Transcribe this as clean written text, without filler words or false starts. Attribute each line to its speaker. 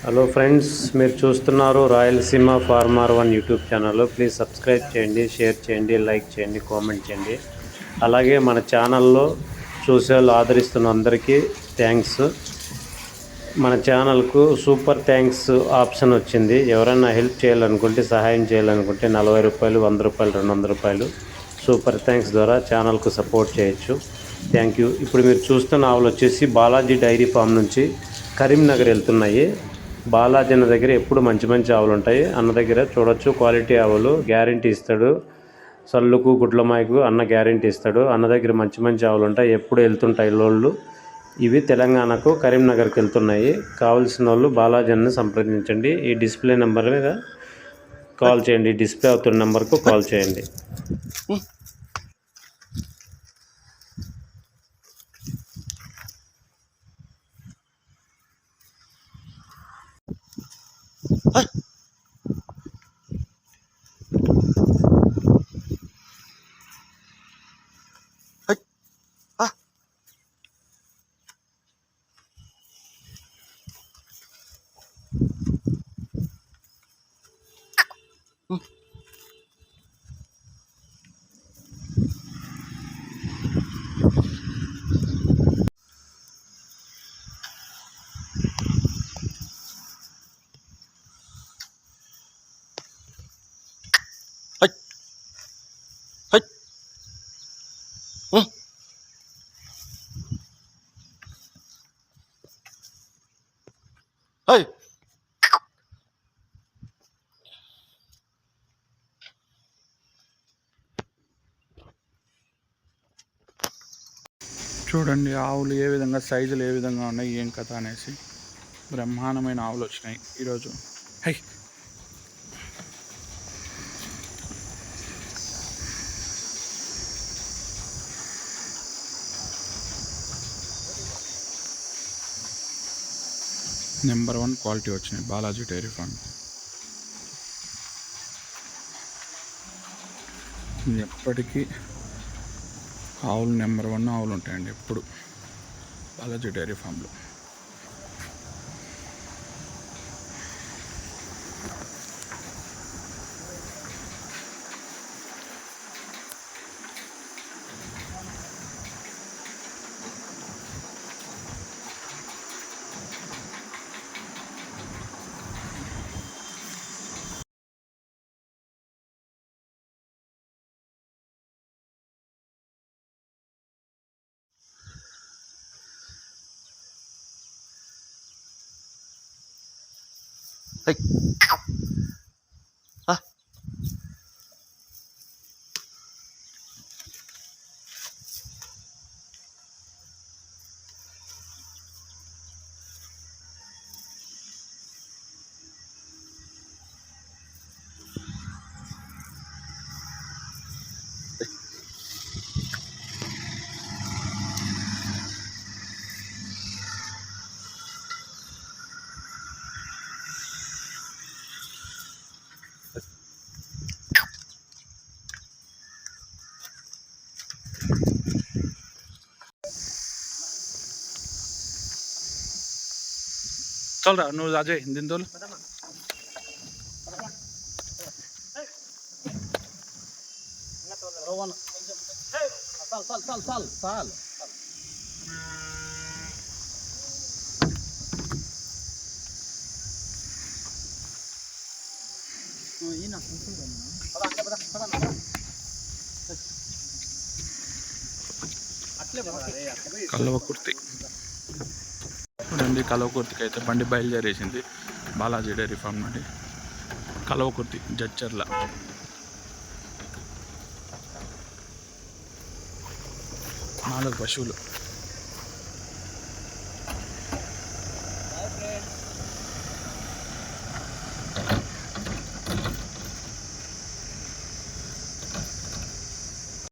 Speaker 1: Hello friends, మీరు చూస్తున్నారు Rayalaseema farmer one YouTube channel. Please subscribe చేయండి, షేర్ చేయండి, లైక్ చేయండి, కామెంట్ చేయండి. అలాగే మన ఛానల్లో చూసే వాళ్ళు ఆదరిస్తున్న అందరికీ థ్యాంక్స్. మన ఛానల్కు సూపర్ థ్యాంక్స్ ఆప్షన్ వచ్చింది. ఎవరైనా హెల్ప్ చేయాలనుకుంటే, సహాయం చేయాలనుకుంటే 40 రూపాయలు, 100 రూపాయలు, 200 రూపాయలు సూపర్ థ్యాంక్స్ ద్వారా ఛానల్కు సపోర్ట్ చేయొచ్చు. Thank you. ఇప్పుడు మీరు చూస్తున్న ఆవులు వచ్చేసి బాలాజీ డైరీ ఫామ్ నుంచి కరీంనగర్ వెళ్తున్నాయి. బాలాజీ అన్న దగ్గర ఎప్పుడు మంచి మంచి ఆవులు ఉంటాయి. అన్న దగ్గర చూడొచ్చు, క్వాలిటీ ఆవులు, గ్యారంటీ ఇస్తాడు. సల్లుకు గుడ్లమాయకు అన్న గ్యారంటీ ఇస్తాడు. అన్న దగ్గర మంచి మంచి ఆవులు ఉంటాయి, ఎప్పుడు వెళ్తుంటాయి లోళ్ళు. ఇవి తెలంగాణకు కరీంనగర్కి వెళ్తున్నాయి. కావాల్సిన వాళ్ళు బాలాజీ అన్న సంప్రదించండి. ఈ డిస్ప్లే నెంబర్ మీద కాల్ చేయండి. డిస్ప్లే అవుతున్న నెంబర్కు కాల్ చేయండి.
Speaker 2: చూడండి ఆవులు ఏ విధంగా, సైజులు ఏ విధంగా ఉన్నాయి, ఏం కథ అనేసి. బ్రహ్మాండమైన ఆవులు వచ్చినాయి ఈరోజు. హై నెంబర్ 1 క్వాలిటీ వచ్చినాయి బాలాజీ డైరీ ఫార్మ్. ఎప్పటికీ ఆవులు నెంబర్ 1 ఆవులు ఉంటాయండి ఎప్పుడు బాలాజీ డైరీ ఫామ్లో. चल रहा नूर अजय दिन दोल కల్వకుర్తి. చూడండి, కల్వకుర్తికి అయితే బండి బయలుదేరేసింది బాలాజీ డైరీ ఫామ్ నుండి. కల్వకుర్తి జడ్చర్ల. 4 పశువులు.